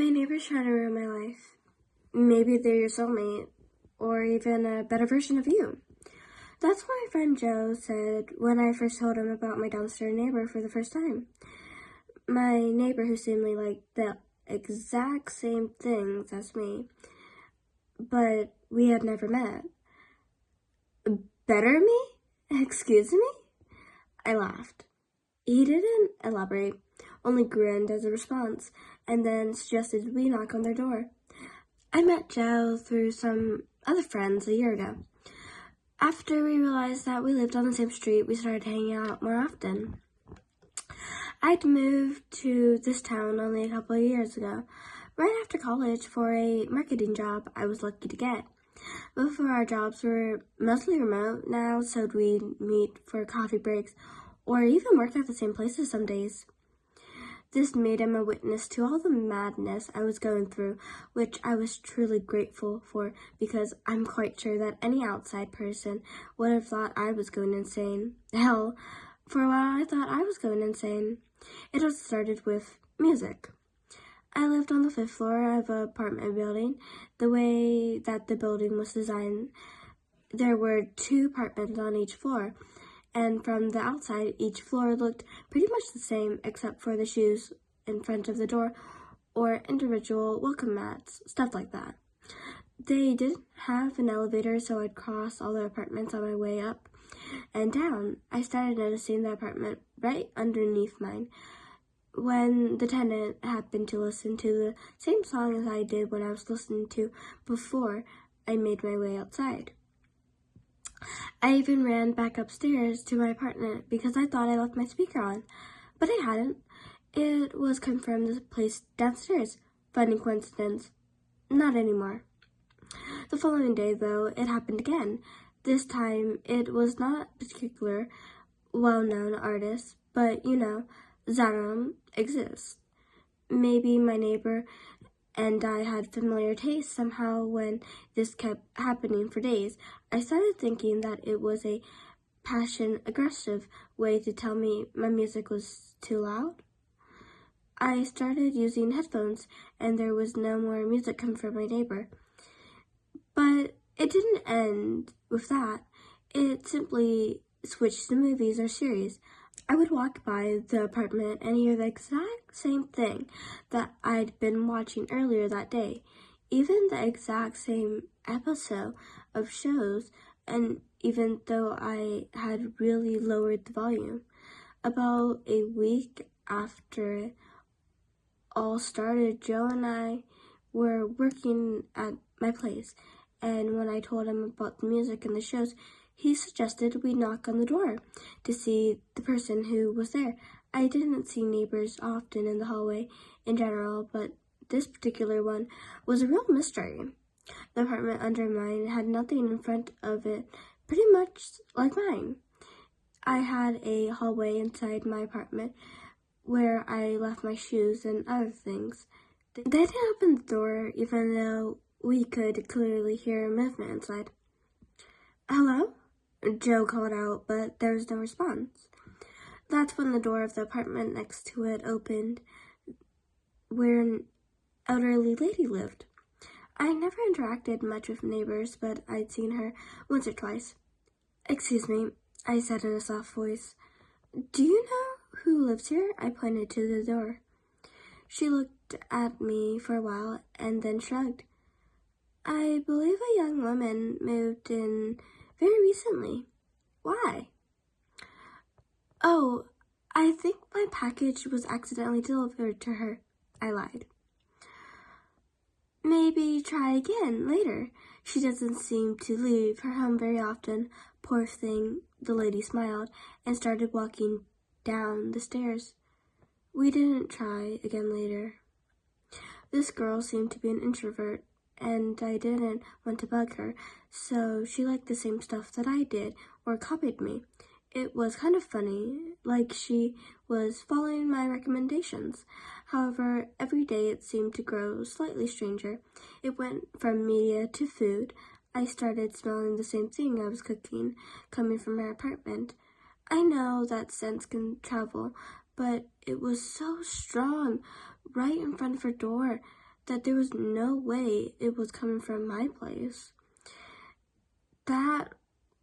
My neighbor's trying to ruin my life. Maybe they're your soulmate, or even a better version of you. That's what my friend Joe said when I first told him about my downstairs neighbor for the first time. My neighbor who seemingly liked the exact same things as me, but we had never met. Better me? Excuse me? I laughed. He didn't elaborate, only grinned as a response, and then suggested we knock on their door. I met Joe through some other friends a year ago. After we realized that we lived on the same street, we started hanging out more often. I'd moved to this town only a couple of years ago, right after college for a marketing job I was lucky to get. Before, our jobs were mostly remote now, so we'd meet for coffee breaks or even work at the same places some days. This made him a witness to all the madness I was going through, which I was truly grateful for because I'm quite sure that any outside person would have thought I was going insane. Hell, for a while I thought I was going insane. It all started with music. I lived on the 5th floor of an apartment building. The way that the building was designed, there were 2 apartments on each floor, and from the outside, each floor looked pretty much the same except for the shoes in front of the door or individual welcome mats, stuff like that. They didn't have an elevator, so I'd cross all the apartments on my way up and down. I started noticing the apartment right underneath mine when the tenant happened to listen to the same song as I did when I was listening to before I made my way outside. I even ran back upstairs to my apartment because I thought I left my speaker on, but I hadn't. It was coming from the place downstairs. Funny coincidence. Not anymore. The following day, though, it happened again. This time, it was not a particular well-known artist, but, Zaram exists. Maybe my neighbor and I had familiar tastes somehow. When this kept happening for days, I started thinking that it was a passion-aggressive way to tell me my music was too loud. I started using headphones, and there was no more music coming from my neighbor. But it didn't end with that. It simply switched to movies or series. I would walk by the apartment and hear the exact same thing that I'd been watching earlier that day, even the exact same episode of shows, and even though I had really lowered the volume. About a week after it all started, Joe and I were working at my place, and when I told him about the music and the shows, he suggested we knock on the door to see the person who was there. I didn't see neighbors often in the hallway in general, but this particular one was a real mystery. The apartment under mine had nothing in front of it, pretty much like mine. I had a hallway inside my apartment where I left my shoes and other things. They didn't open the door even though we could clearly hear movement inside. "Hello?" Joe called out, but there was no response. That's when the door of the apartment next to it opened, where an elderly lady lived. I never interacted much with neighbors, but I'd seen her once or twice. "Excuse me," I said in a soft voice. "Do you know who lives here?" I pointed to the door. She looked at me for a while and then shrugged. "I believe a young woman moved in very recently. Why?" "Oh, I think my package was accidentally delivered to her," I lied. "Maybe try again later. She doesn't seem to leave her home very often. Poor thing." The lady smiled and started walking down the stairs. We didn't try again later. This girl seemed to be an introvert, and I didn't want to bug her, so she liked the same stuff that I did, or copied me. It was kind of funny, like she was following my recommendations. However, every day it seemed to grow slightly stranger. It went from media to food. I started smelling the same thing I was cooking, coming from her apartment. I know that scents can travel, but it was so strong, right in front of her door. that there was no way it was coming from my place. That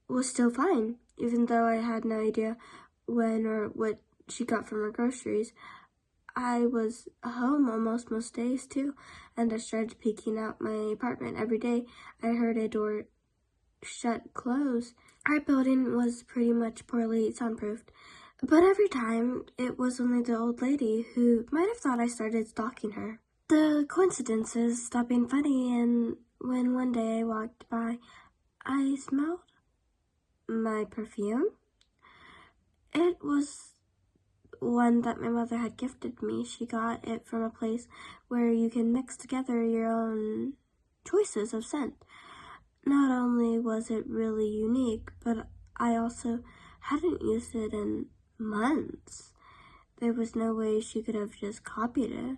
was still fine, even though I had no idea when or what she got from her groceries. I was home almost most days too, and I started peeking out my apartment every day. I heard a door shut close. Our building was pretty much poorly soundproofed, but every time it was only the old lady who might have thought I started stalking her. The coincidences stopped being funny, and when one day I walked by, I smelled my perfume. It was one that my mother had gifted me. She got it from a place where you can mix together your own choices of scent. Not only was it really unique, but I also hadn't used it in months. There was no way she could have just copied it.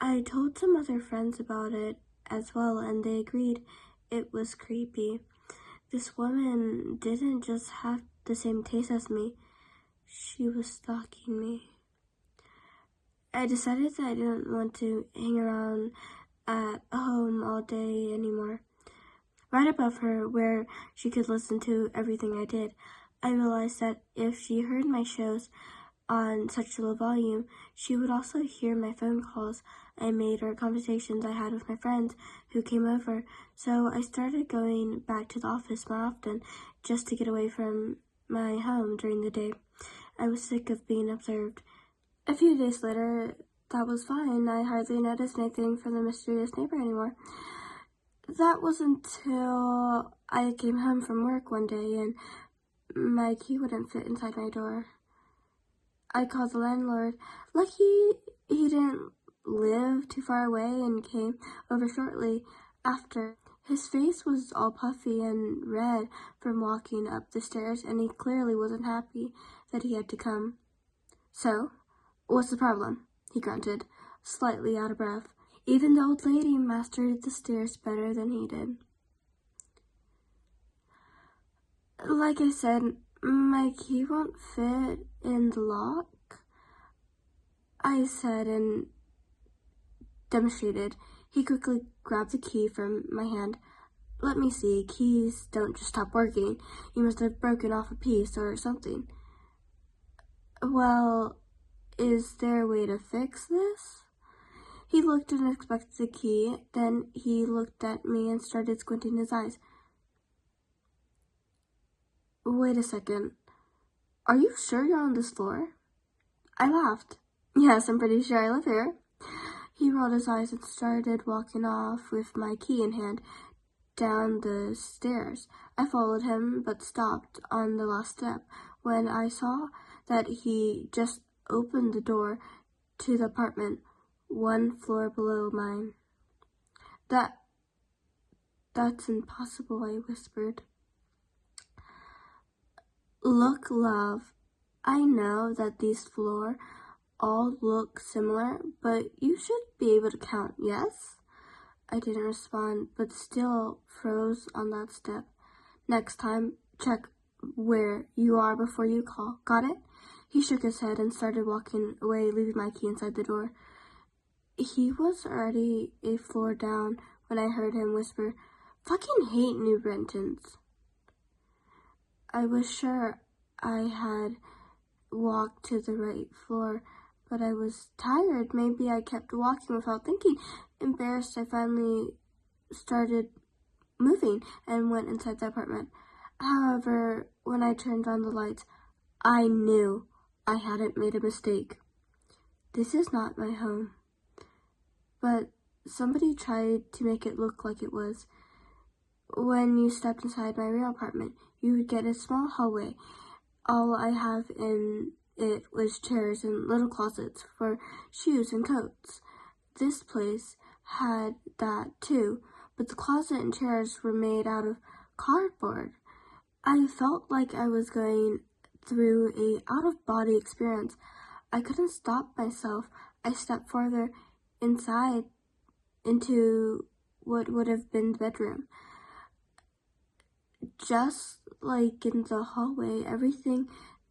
I told some other friends about it as well, and they agreed it was creepy. This woman didn't just have the same taste as me. She was stalking me. I decided that I didn't want to hang around at home all day anymore. Right above her, where she could listen to everything I did, I realized that if she heard my shows on such low volume, she would also hear my phone calls I made or conversations I had with my friends who came over. So I started going back to the office more often just to get away from my home during the day. I was sick of being observed. A few days later, that was fine. I hardly noticed anything from the mysterious neighbor anymore. That was until I came home from work one day and my key wouldn't fit inside my door. I called the landlord. Lucky he didn't live too far away and came over shortly after. His face was all puffy and red from walking up the stairs, and he clearly wasn't happy that he had to come. "So, what's the problem?" he grunted, slightly out of breath. Even the old lady mastered the stairs better than he did. "Like I said, my key won't fit in the lock," I said and demonstrated. He quickly grabbed the key from my hand. "Let me see. Keys don't just stop working. You must have broken off a piece or something." "Well, is there a way to fix this?" He looked and inspected the key. Then he looked at me and started squinting his eyes. "Wait a second. Are you sure you're on this floor?" I laughed. "Yes, I'm pretty sure I live here." He rolled his eyes and started walking off with my key in hand down the stairs. I followed him, but stopped on the last step when I saw that he just opened the door to the apartment one floor below mine. That's impossible," I whispered. "Look, love, I know that these floors all look similar, but you should be able to count, yes?" I didn't respond, but still froze on that step. "Next time, check where you are before you call. Got it?" He shook his head and started walking away, leaving my key inside the door. He was already a floor down when I heard him whisper, "Fucking hate New Brentons." I was sure I had walked to the right floor, but I was tired. Maybe I kept walking without thinking. Embarrassed, I finally started moving and went inside the apartment. However, when I turned on the lights, I knew I hadn't made a mistake. This is not my home. But somebody tried to make it look like it was. When you stepped inside my real apartment, you would get a small hallway. All I have in it was chairs and little closets for shoes and coats. This place had that too, but the closet and chairs were made out of cardboard. I felt like I was going through a out-of-body experience. I couldn't stop myself. I stepped farther inside into what would have been the bedroom. Just like in the hallway, everything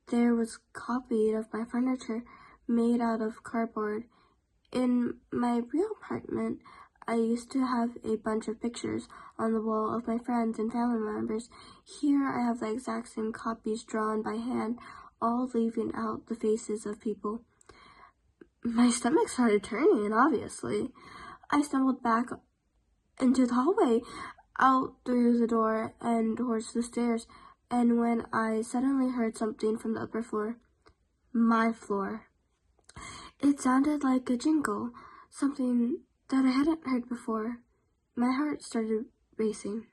there was copied of my furniture, made out of cardboard. In my real apartment, I used to have a bunch of pictures on the wall of my friends and family members. Here I have the exact same copies drawn by hand, all leaving out the faces of people. My stomach started turning, obviously. I stumbled back into the hallway, out through the door and towards the stairs, and when I suddenly heard something from the upper floor. My floor. It sounded like a jingle, something that I hadn't heard before. My heart started racing.